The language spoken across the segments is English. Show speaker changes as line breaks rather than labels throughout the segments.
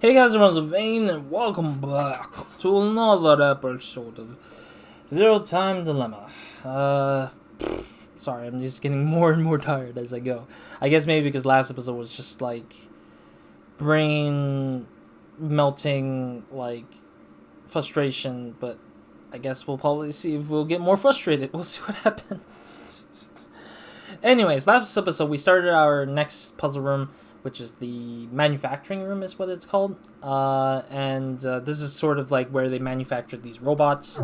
Hey guys, I'm RozaldVane, and welcome back to another episode of Zero Time Dilemma. Sorry, I'm just getting more and more tired as I go. I guess maybe because last episode was just like brain melting, like frustration, but I guess we'll probably see if we'll get more frustrated. We'll see what happens. Anyways, last episode we started our next puzzle room, which is the manufacturing room is what it's called. This is sort of like where they manufactured these robots.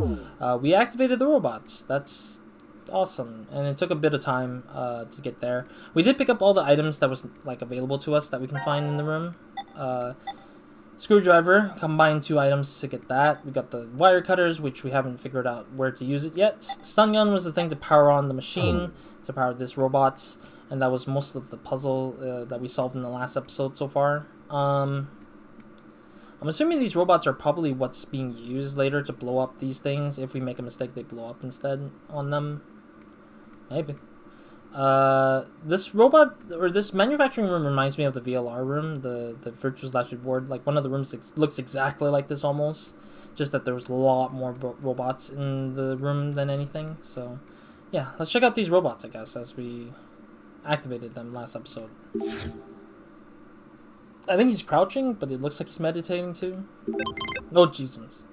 We activated the robots. That's awesome. And it took a bit of time to get there. We did pick up all the items that was like available to us that we can find in the room. Screwdriver, combine 2 items to get that. We got the wire cutters, which we haven't figured out where to use it yet. Stun gun was the thing to power on the machine, to power this robots. And that was most of the puzzle that we solved in the last episode so far. I'm assuming these robots are probably what's being used later to blow up these things. If we make a mistake, they blow up instead on them. Maybe. This robot, or this manufacturing room reminds me of the VLR room, the virtual electric board. Like, one of the rooms looks exactly like this almost. Just that there was a lot more robots in the room than anything. So, yeah, let's check out these robots, I guess, as we activated them last episode. I think he's crouching, but it looks like he's meditating too. Oh, Jesus.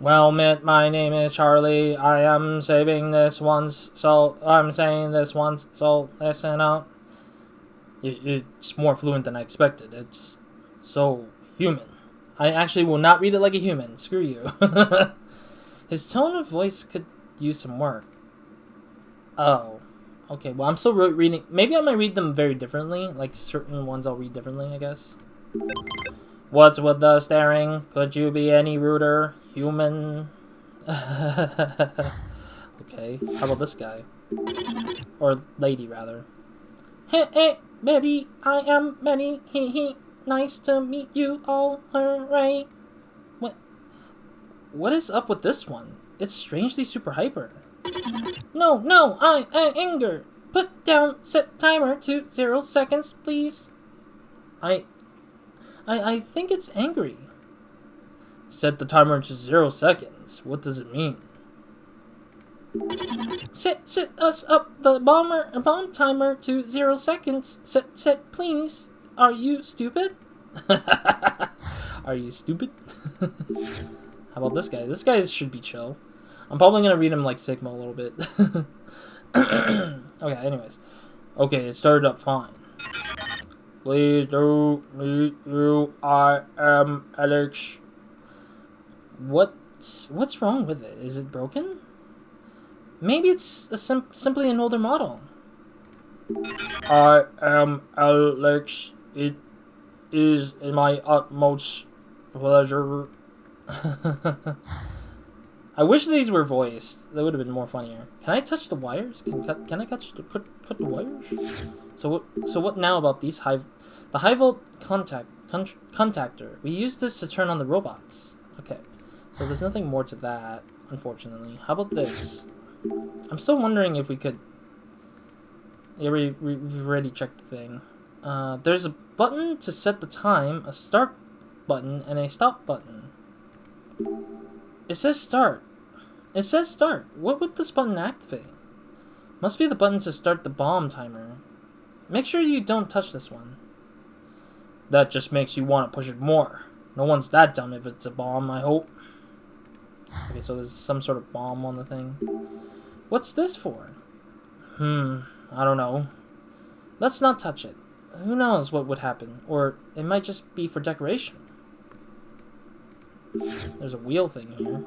Well, Mitt, my name is Charlie. I am saving this once, so I'm saying this once, so listen up. It's more fluent than I expected. It's so human. I actually will not read it like a human. Screw you. His tone of voice could use some work. Oh. Okay, well, I'm still reading. Maybe I might read them very differently. Like, certain ones I'll read differently, I guess. What's with the staring? Could you be any ruder? Human. Okay, how about this guy? Or lady, rather. Hey, Betty, I am Betty. He. Nice to meet you all. Hooray. What is up with this one? It's strangely super hyper. No, I anger. Put down, set timer to 0 seconds, please. I think it's angry. Set the timer to 0 seconds. What does it mean? Set us up the bomb timer to 0 seconds. Set, please. Are you stupid? Are you stupid? How about this guy? This guy should be chill. I'm probably gonna read him like Sigma a little bit. Okay, anyways. Okay, it started up fine. Please do meet you. I am Alex. What's wrong with it? Is it broken? Maybe it's simply an older model. I am Alex. It is my utmost pleasure. I wish these were voiced. That would have been more funnier. Can I touch the wires? Can I cut the wires? So what now about these the high volt contactor? We use this to turn on the robots. Okay, so there's nothing more to that, unfortunately. How about this? I'm still wondering if we could. Yeah, we've already checked the thing. There's a button to set the time, a start button, and a stop button. It says start. It says start. What would this button activate? Must be the button to start the bomb timer. Make sure you don't touch this one. That just makes you want to push it more. No one's that dumb if it's a bomb, I hope. Okay, so there's some sort of bomb on the thing. What's this for? I don't know. Let's not touch it. Who knows what would happen? Or it might just be for decoration. There's a wheel thing here.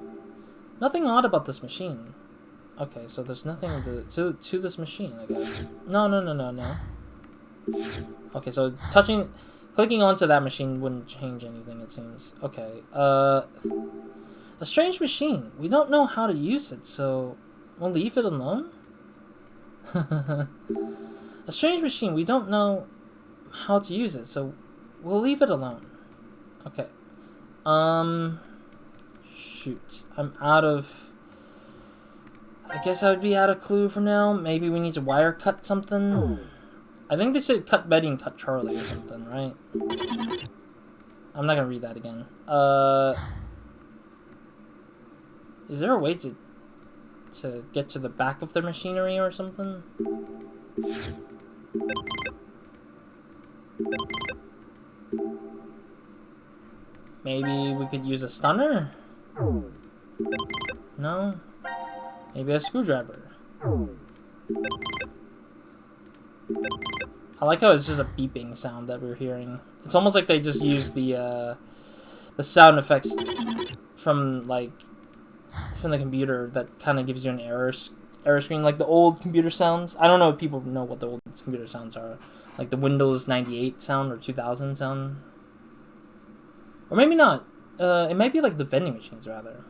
Nothing odd about this machine. Okay, so there's nothing to this machine, I guess. No. Okay, so clicking onto that machine wouldn't change anything, it seems. Okay, a strange machine. We don't know how to use it, so we'll leave it alone? A strange machine. We don't know how to use it, so we'll leave it alone. Okay. Shoot. I'm out of... I guess I would be out of clue for now. Maybe we need to wire cut something. I think they said cut Betty and cut Charlie or something, right? I'm not gonna read that again. Is there a way to get to the back of the machinery or something? Maybe we could use a stunner? No? Maybe a screwdriver. I like how it's just a beeping sound that we're hearing. It's almost like they just use the sound effects from the computer that kind of gives you an error screen, like the old computer sounds. I don't know if people know what the old computer sounds are, like the Windows 98 sound or 2000 sound, or maybe not. It might be like the vending machines rather,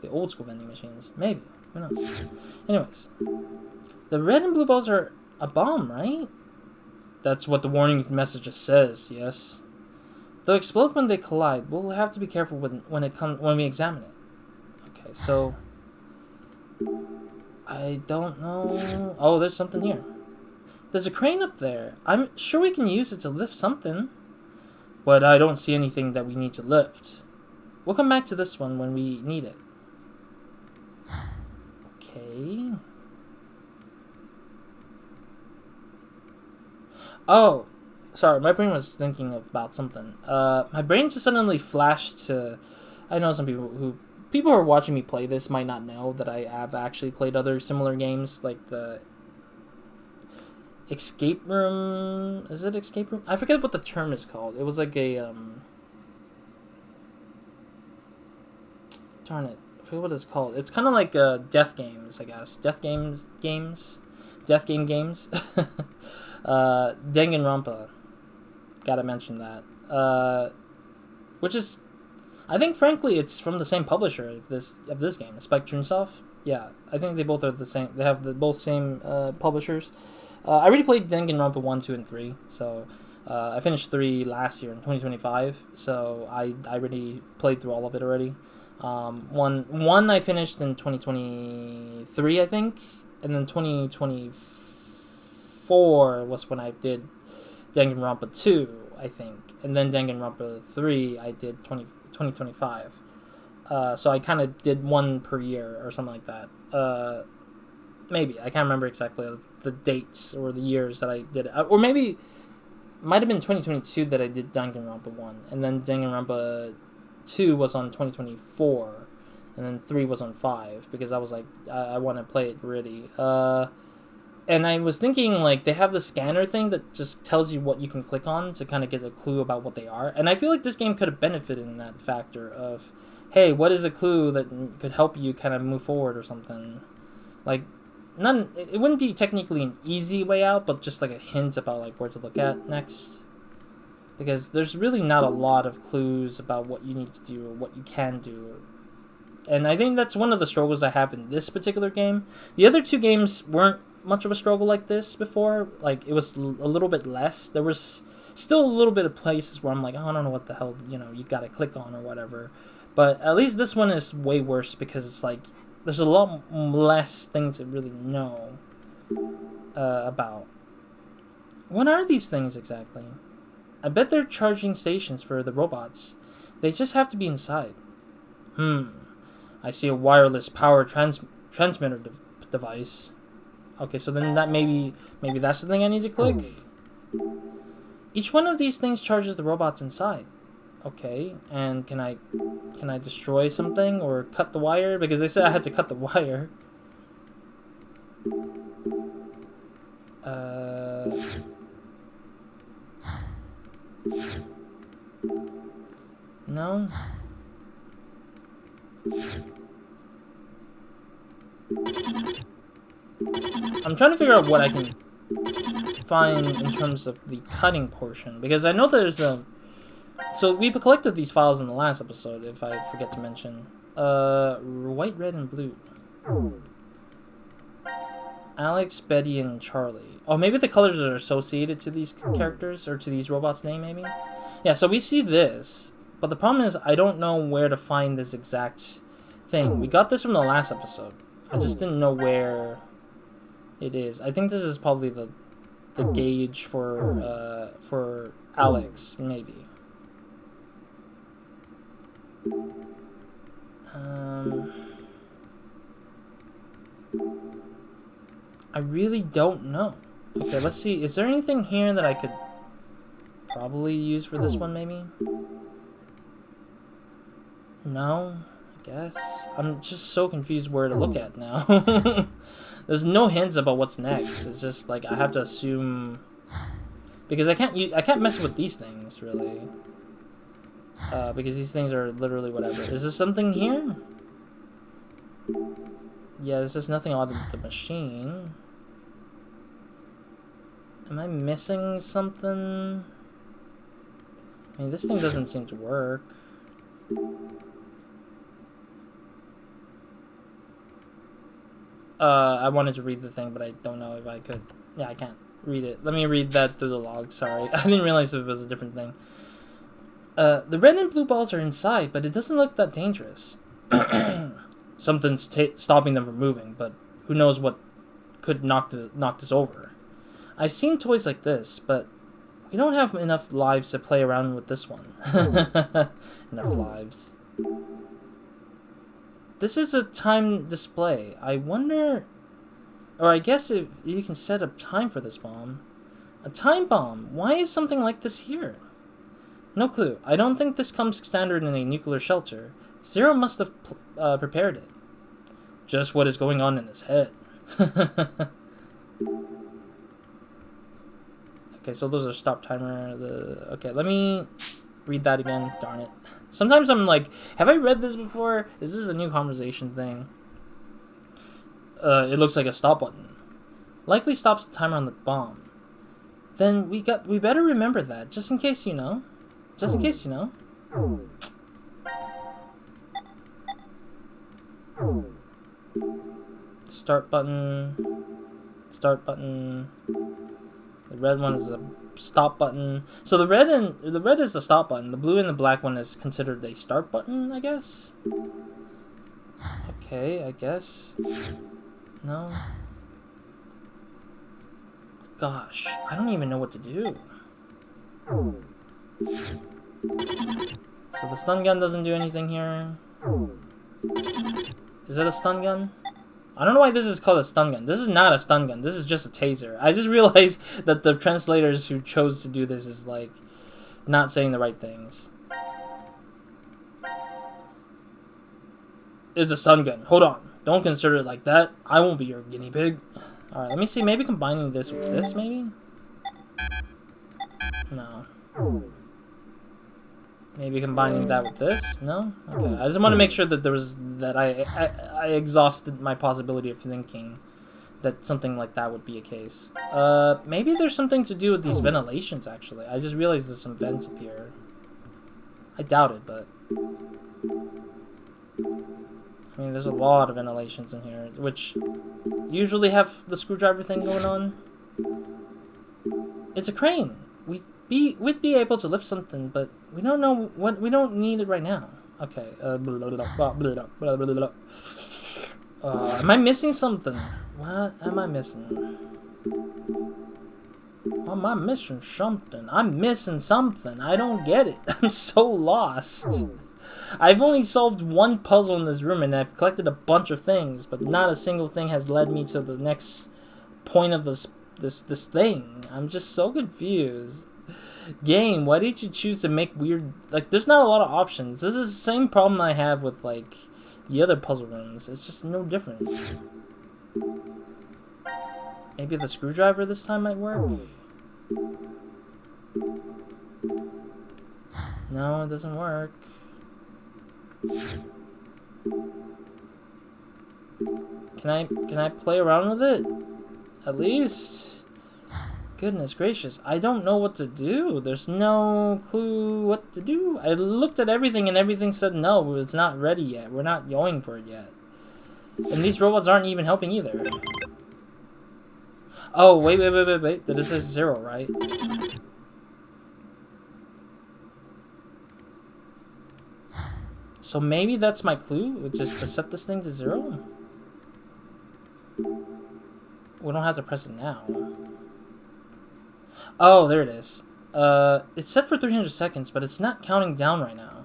the old school vending machines. Maybe, who knows? Anyways, the red and blue balls are a bomb, right? That's what the warning message says. Yes, they'll explode when they collide. We'll have to be careful when we examine it. Okay, so I don't know. Oh, there's something here. There's a crane up there. I'm sure we can use it to lift something, but I don't see anything that we need to lift. We'll come back to this one when we need it. Okay. Oh, sorry, my brain was thinking about something. My brain just suddenly flashed to... I know some people who who are watching me play this might not know that I have actually played other similar games, like the Escape Room. Is it Escape Room? I forget what the term is called. It was like a darn it, I forget what it's called. It's kind of like Death Games, I guess. Death Game games. Danganronpa. Gotta mention that. Which is, I think, frankly, it's from the same publisher of this game, Spike Chunsoft. Yeah, I think they both are the same. They have both same publishers. I already played Danganronpa 1, 2, and 3, so I finished 3 last year in 2025, so I already played through all of it already. One I finished in 2023, I think, and then 2024 was when I did Danganronpa 2, I think, and then Danganronpa 3 I did 2025. So I kind of did one per year or something like that. Maybe. I can't remember exactly the dates or the years that I did it. Or maybe it might have been 2022 that I did Danganronpa 1. And then Danganronpa 2 was on 2024. And then 3 was on 5. Because I was like, I want to play it really. And I was thinking, like, they have the scanner thing that just tells you what you can click on to kind of get a clue about what they are. And I feel like this game could have benefited in that factor of, hey, what is a clue that could help you kind of move forward or something? Like, it wouldn't be technically an easy way out, but just like a hint about like where to look at next. Because there's really not a lot of clues about what you need to do or what you can do. And I think that's one of the struggles I have in this particular game. The other two games weren't much of a struggle like this before. Like, it was a little bit less. There was still a little bit of places where I'm like, oh, I don't know what the hell, you gotta click on or whatever. But at least this one is way worse because it's like, there's a lot less things to really know about. What are these things exactly? I bet they're charging stations for the robots. They just have to be inside. I see a wireless power transmitter device. Okay, so then that maybe that's the thing I need to click. Each one of these things charges the robots inside. Okay, and can I destroy something or cut the wire? Because they said I had to cut the wire. No. I'm trying to figure out what I can find in terms of the cutting portion, because I know there's a... So we collected these files in the last episode, if I forget to mention. White, red, and blue. Alex, Betty, and Charlie. Oh, maybe the colors are associated to these characters, or to these robots' name, maybe? Yeah, so we see this, but the problem is I don't know where to find this exact thing. We got this from the last episode. I just didn't know where it is. I think this is probably the gauge for Alex, maybe. I really don't know. Okay, let's see. Is there anything here that I could probably use for this one, maybe? No, I guess. I'm just so confused where to look at now. There's no hints about what's next. It's just like I have to assume, because I can't mess with these things really. Because these things are literally whatever. Is there something here? Yeah, there's just nothing odd with the machine. Am I missing something? I mean, this thing doesn't seem to work. I wanted to read the thing, but I don't know if I could. Yeah, I can't read it. Let me read that through the log, sorry. I didn't realize it was a different thing. The red and blue balls are inside, but it doesn't look that dangerous. Something's stopping them from moving, but who knows what could knock this over. I've seen toys like this, but we don't have enough lives to play around with this one. Enough lives. This is a time display. I wonder, or I guess if you can set a time for this bomb. A time bomb. Why is something like this here? No clue. I don't think this comes standard in a nuclear shelter. Zero must have prepared it. Just what is going on in his head. Okay, so those are stop timer. Okay, let me read that again. Darn it. Sometimes I'm like, have I read this before? Is this a new conversation thing? It looks like a stop button. Likely stops the timer on the bomb. Then we better remember that, just in case you know. Just in case you know. Start button. Start button. The red one is a stop button. So the red is the stop button. The blue and the black one is considered a start button, I guess. Okay, I guess. No. Gosh, I don't even know what to do. So the stun gun doesn't do anything here. Is it a stun gun? I don't know why this is called a stun gun. This is not a stun gun. This is just a taser. I just realized that the translators who chose to do this is like not saying the right things. It's a stun gun. Hold on. Don't consider it like that. I won't be your guinea pig. Alright, let me see. Maybe combining this with this, maybe? No. Maybe combining that with this? No? Okay. I just want to make sure that I exhausted my possibility of thinking that something like that would be a case. Maybe there's something to do with these ventilations, actually. I just realized there's some vents up here. I doubt it, but... I mean, there's a lot of ventilations in here, which usually have the screwdriver thing going on. It's a crane. We'd be able to lift something, but we don't know what. We don't need it right now. Okay. Am I missing something? What am I missing? Am I missing something? I'm missing something. I don't get it. I'm so lost. I've only solved one puzzle in this room, and I've collected a bunch of things, but not a single thing has led me to the next point of this thing. I'm just so confused. Game, why did you choose to make weird... Like, there's not a lot of options. This is the same problem I have with, like, the other puzzle rooms. It's just no different. Maybe the screwdriver this time might work? No, it doesn't work. Can I play around with it? At least? Goodness gracious, I don't know what to do. There's no clue what to do. I looked at everything and everything said no, it's not ready yet. We're not going for it yet. And these robots aren't even helping either. Oh, wait. Did it say 0, right? So maybe that's my clue, just to set this thing to 0? We don't have to press it now. Oh, there it is. It's set for 300 seconds, but it's not counting down right now.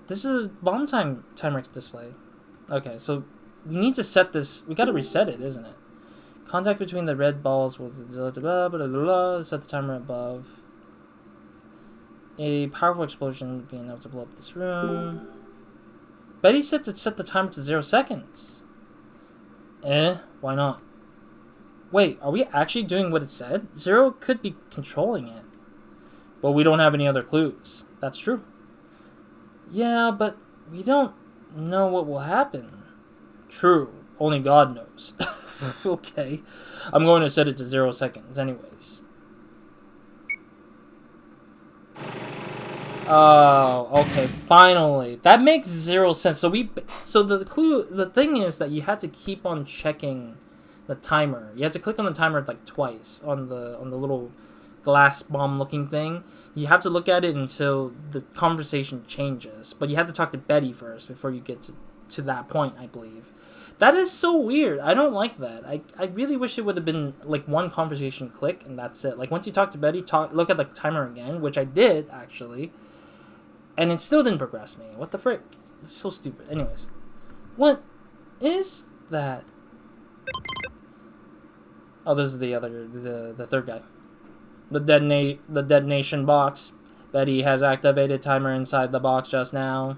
This is a bomb timer display. Okay, so we need to set this. We gotta reset it, isn't it? Contact between the red balls will set the timer above. A powerful explosion being able to blow up this room. Betty said to set the timer to 0 seconds. Why not? Wait, are we actually doing what it said? Zero could be controlling it. But we don't have any other clues. That's true. Yeah, but we don't know what will happen. True. Only God knows. Okay. I'm going to set it to 0 seconds anyways. Oh, okay, finally. That makes 0 sense. So the thing is that you had to keep on checking the timer. You had to click on the timer like twice on the little glass bomb looking thing. You have to look at it until the conversation changes. But you have to talk to Betty first before you get to that point, I believe. That is so weird. I don't like that. I really wish it would have been like one conversation click and that's it. Like once you talk to Betty, look at the timer again, which I did actually. And it still didn't progress me. What the frick? It's so stupid. Anyways. What is that? Oh, this is the third guy. The detonation box. Betty has activated timer inside the box just now.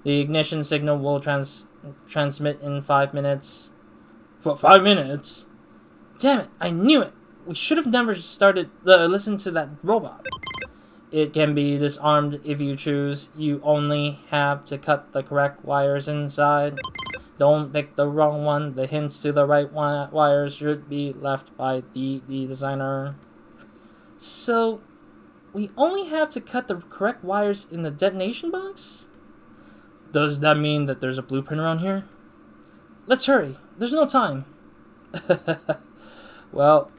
The ignition signal will transmit in 5 minutes. For 5 minutes? Damn it, I knew it! We should have never listened to that robot. It can be disarmed if you choose. You only have to cut the correct wires inside. Don't pick the wrong one. The hints to the right wires should be left by the designer. So, we only have to cut the correct wires in the detonation box? Does that mean that there's a blueprint around here? Let's hurry. There's no time. Well,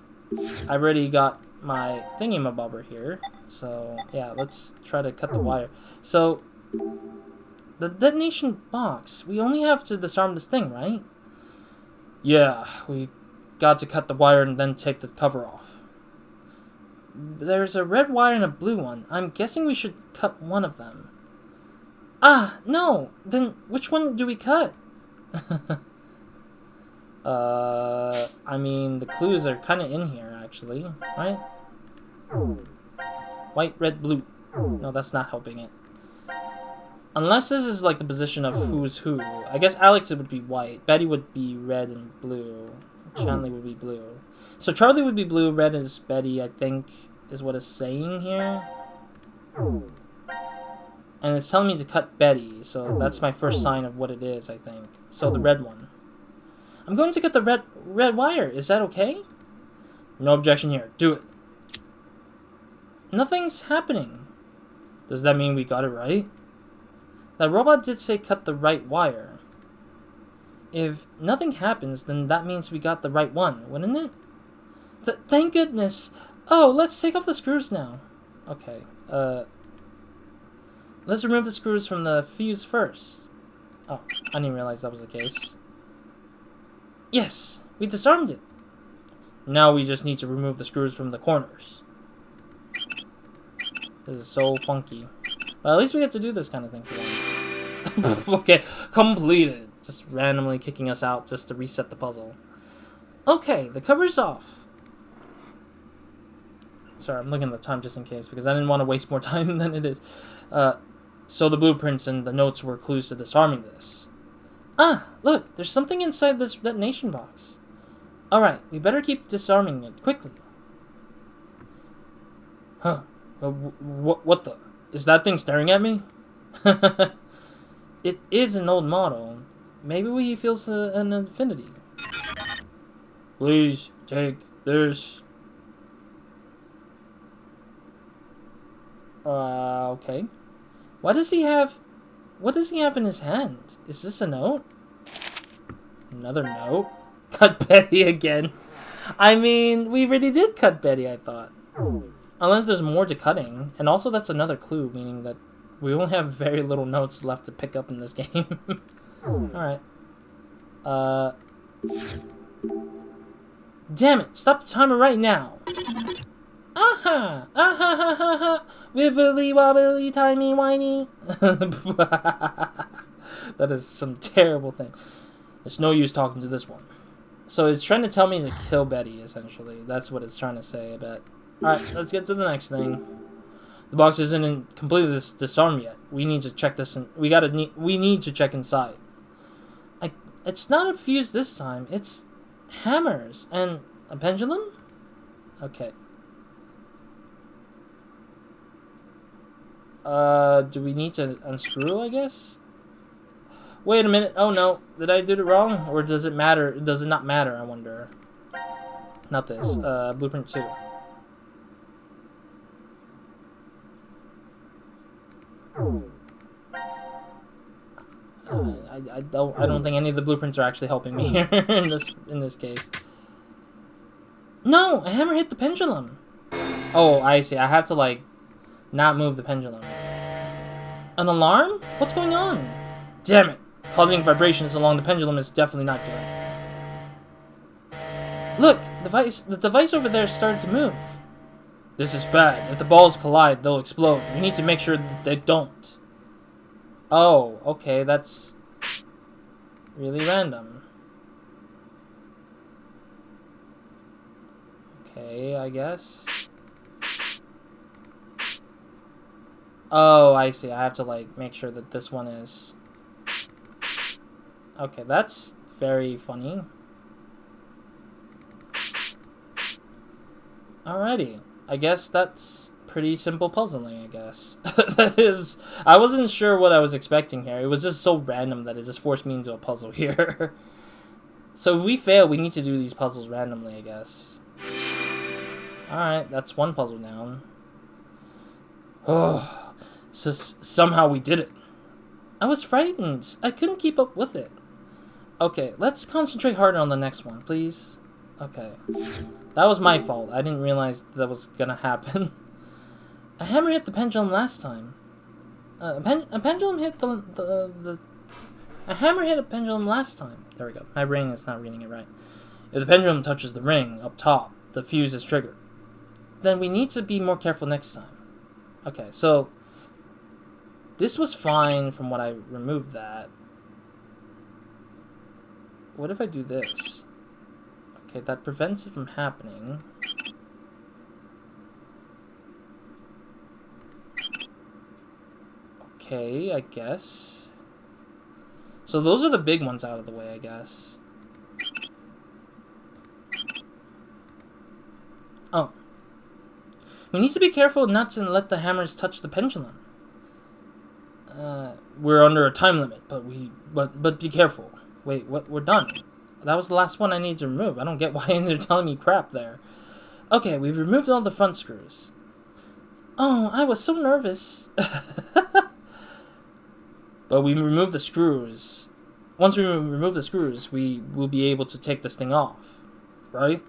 I've already got my thingy-mabobber here. So, yeah, let's try to cut the wire. So, the detonation box, we only have to disarm this thing, right? Yeah, we got to cut the wire and then take the cover off. There's a red wire and a blue one. I'm guessing we should cut one of them. Ah, no! Then which one do we cut? I mean, the clues are kind of in here, actually, right? White, red, blue. No, that's not helping it. Unless this is like the position of who's who. I guess Alex it would be white. Betty would be red and blue. Shanley would be blue. So Charlie would be blue, red is Betty, I think, is what it's saying here. And it's telling me to cut Betty, so that's my first sign of what it is, I think. So the red one. I'm going to get the red wire. Is that okay? No objection here. Do it. Nothing's happening. Does that mean we got it right? That robot did say cut the right wire. If nothing happens, then that means we got the right one, wouldn't it? Thank goodness. Oh, let's take off the screws now. Okay, let's remove the screws from the fuse first. Oh, I didn't realize that was the case. Yes, we disarmed it. Now we just need to remove the screws from the corners. This is so funky. But at least we get to do this kind of thing for once. Okay, completed. Just randomly kicking us out just to reset the puzzle. Okay, the cover's off. Sorry, I'm looking at the time just in case because I didn't want to waste more time than it is. So the blueprints and the notes were clues to disarming this. Ah, look, there's something inside this detonation box. Alright, we better keep disarming it quickly. Huh. What the? Is that thing staring at me? It is an old model. Maybe he feels an affinity. Please take this. Okay. What does he have in his hand? Is this a note? Another note? Cut Betty again. I mean, we already did cut Betty, I thought. Unless there's more to cutting. And also that's another clue, meaning that we only have very little notes left to pick up in this game. Alright. Damn it! Stop the timer right now! Aha! Aha ha ha ha! Wibbly wobbly timey whiny! That is some terrible thing. It's no use talking to this one. So it's trying to tell me to kill Betty, essentially. That's what it's trying to say, I bet. Alright, let's get to the next thing. The box isn't completely disarmed yet. We need to check this in, we need to check inside. It's not a fuse this time. It's hammers and a pendulum? Okay. Do we need to unscrew, I guess? Wait a minute. Oh no. Did I do it wrong? Or does it matter? Does it not matter, I wonder? Not this. Blueprint 2. I don't think any of the blueprints are actually helping me here in this case. No, a hammer hit the pendulum. Oh, I see. I have to like not move the pendulum. An alarm? What's going on? Damn it! Causing vibrations along the pendulum is definitely not good. Look, the device over there started to move. This is bad. If the balls collide, they'll explode. We need to make sure that they don't. Oh, okay, that's really random. Okay, I guess. Oh, I see. I have to, like, make sure that this one is... Okay, that's very funny. Alrighty. I guess that's pretty simple puzzling, I guess. That is... I wasn't sure what I was expecting here. It was just so random that it just forced me into a puzzle here. So if we fail, we need to do these puzzles randomly, I guess. Alright, that's one puzzle down. Oh, so somehow we did it. I was frightened. I couldn't keep up with it. Okay, let's concentrate harder on the next one, please. Okay. That was my fault. I didn't realize that was gonna happen. A hammer hit the pendulum last time. A pendulum hit a hammer hit a pendulum last time. There we go. My brain is not reading it right. If the pendulum touches the ring up top, the fuse is triggered. Then we need to be more careful next time. Okay, so this was fine from what I removed that. What if I do this? Okay, that prevents it from happening. Okay, I guess. So those are the big ones out of the way, I guess. Oh. We need to be careful not to let the hammers touch the pendulum. We're under a time limit, but be careful. Wait, what? We're done. That was the last one I need to remove. I don't get why they're telling me crap there. Okay, we've removed all the front screws. Oh, I was so nervous. But we removed the screws. Once we remove the screws, we will be able to take this thing off. Right?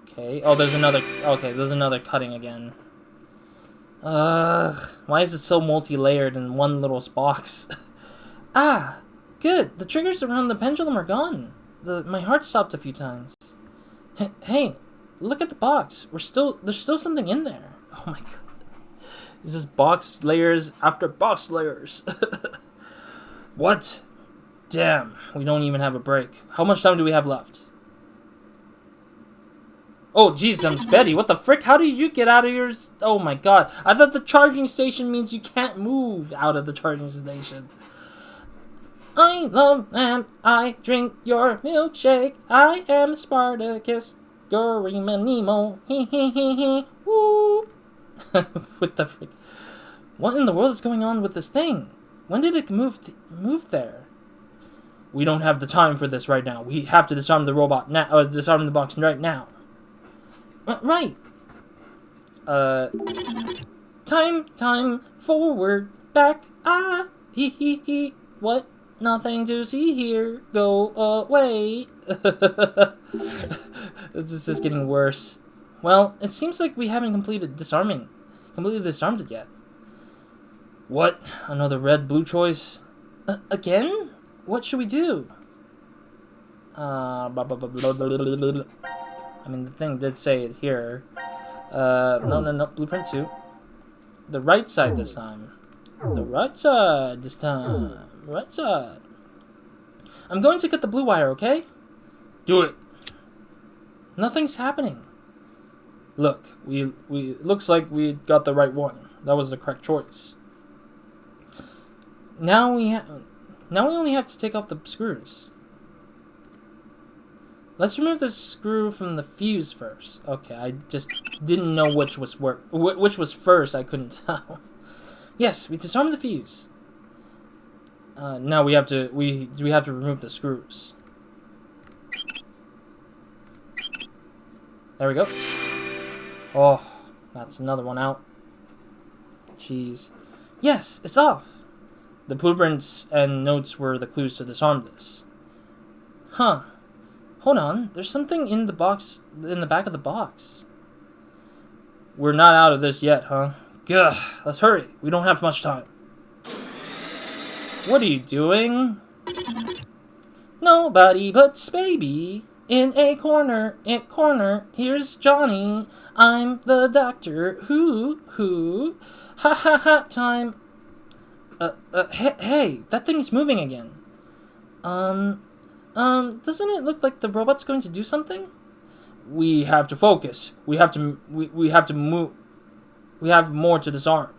Okay. Oh, there's another... Okay, there's another cutting again. Why is it so multi-layered in one little box? Ah! Good! The triggers around the pendulum are gone. My heart stopped a few times. Hey! Look at the box. There's still something in there. Oh my god. This is box layers after box layers. What? Damn, we don't even have a break. How much time do we have left? Oh, jeez, I'm Betty. What the frick? How did you get out of your... Oh, my God. I thought the charging station means you can't move out of the charging station. I love and I drink your milkshake. I am Spartacus. Gurima Nemo. He he he he. Woo. What the frick? What in the world is going on with this thing? When did it move there? We don't have the time for this right now. We have to disarm the robot now. Or disarm the box right now. Right. Time, forward, back, he he. What? Nothing to see here. Go away. This is getting worse. Well, it seems like we haven't completely disarmed it yet. What? Another red-blue choice? Again? What should we do? I mean, the thing did say it here. No. Blueprint 2. The right side this time. The right side this time. Right side. I'm going to cut the blue wire, okay? Do it. Nothing's happening. Look, we looks like we got the right one. That was the correct choice. Now we only have to take off the screws. Let's remove the screw from the fuse first. Okay, I just didn't know which was first. I couldn't tell. Yes, we disarmed the fuse. Now we have to remove the screws. There we go. Oh, that's another one out. Jeez. Yes, it's off. The blueprints and notes were the clues to disarm this. Huh. Hold on. There's something in the box, in the back of the box. We're not out of this yet, huh? Gah. Let's hurry. We don't have much time. What are you doing? Nobody but baby. In a corner, here's Johnny. I'm the doctor. Who? Ha, time. Hey, that thing's moving again. Doesn't it look like the robot's going to do something? We have to focus. We have to move. We have more to disarm.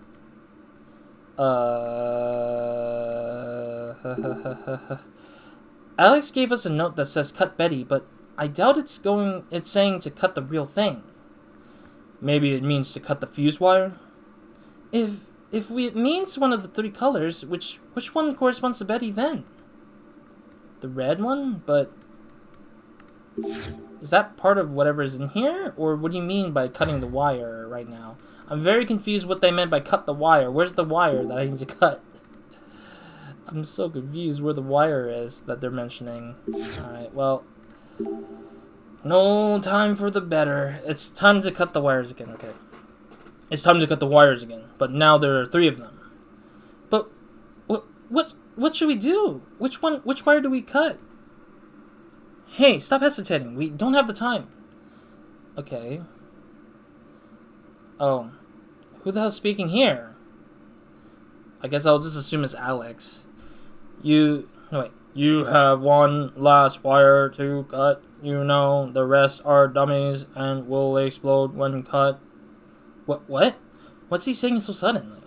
Alex gave us a note that says cut Betty, but I doubt it's saying to cut the real thing. Maybe it means to cut the fuse wire? If it means one of the three colors, which one corresponds to Betty then? The red one? But is that part of whatever is in here? Or what do you mean by cutting the wire right now? I'm very confused what they meant by cut the wire. Where's the wire that I need to cut? I'm so confused where the wire is that they're mentioning. Alright, well, no time for the better. It's time to cut the wires again, okay. It's time to cut the wires again, but now there are three of them. But what should we do? Which wire do we cut? Hey, stop hesitating. We don't have the time. Okay. Oh. Who the hell's speaking here? I guess I'll just assume it's Alex. You have one last wire to cut. You know, the rest are dummies and will explode when cut. What? What's he saying so suddenly?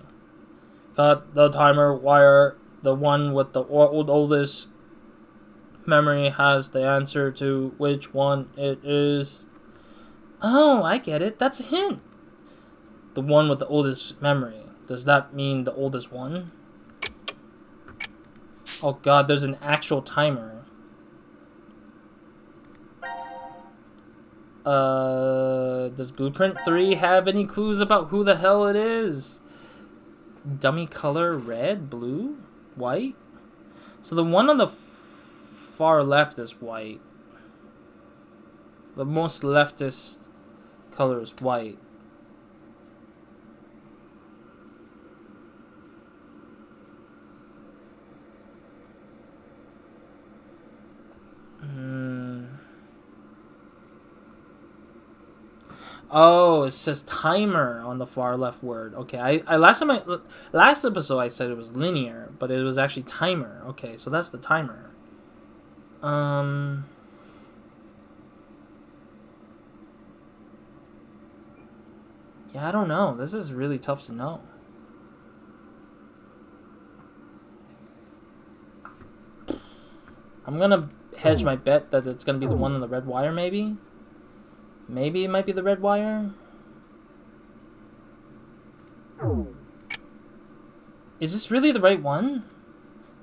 Cut the timer wire. The one with the oldest memory has the answer to which one it is. Oh, I get it. That's a hint. The one with the oldest memory. Does that mean the oldest one? Oh god, there's an actual timer. Does Blueprint 3 have any clues about who the hell it is? Dummy color, red, blue, white? So the one on the far left is white. The most leftist color is white. Oh, it says timer on the far left word. Okay, last episode I said it was linear, but it was actually timer. Okay, so that's the timer. Yeah, I don't know. This is really tough to know. I'm gonna hedge my bet that it's gonna be the one on the red wire, maybe? Maybe it might be the red wire? Is this really the right one?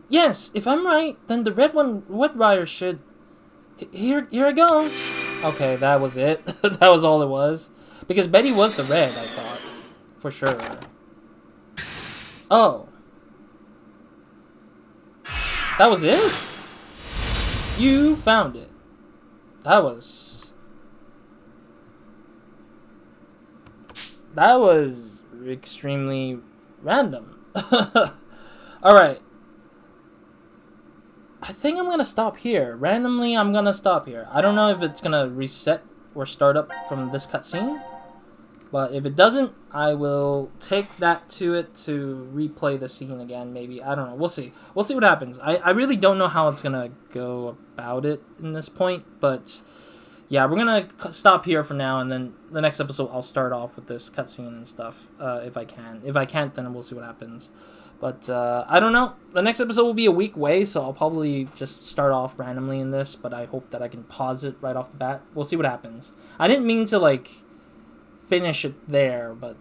Yes, if I'm right, then the red wire should... Here I go. Okay, that was it. That was all it was. Because Betty was the red, I thought. For sure. Oh. That was it? You found it. That was extremely random. Alright. I think I'm gonna stop here. Randomly, I'm gonna stop here. I don't know if it's gonna reset or start up from this cutscene. But if it doesn't, I will take that to it to replay the scene again, maybe. I don't know. We'll see. We'll see what happens. I really don't know how it's going to go about it in this point, but yeah, we're going to stop here for now, and then the next episode I'll start off with this cutscene and stuff, if I can. If I can't, then we'll see what happens. But I don't know. The next episode will be a week away, so I'll probably just start off randomly in this, but I hope that I can pause it right off the bat. We'll see what happens. I didn't mean to, like, finish it there, but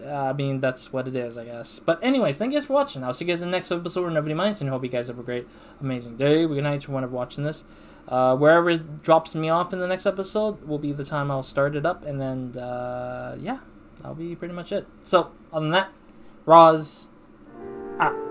I mean, that's what it is, I guess. But anyways, thank you guys for watching. I'll see you guys in the next episode where nobody minds, and I hope you guys have a great, amazing day. Good night to whenever watching this. Wherever it drops me off in the next episode will be the time I'll start it up, and then yeah, that'll be pretty much it. So other than that, Roz out.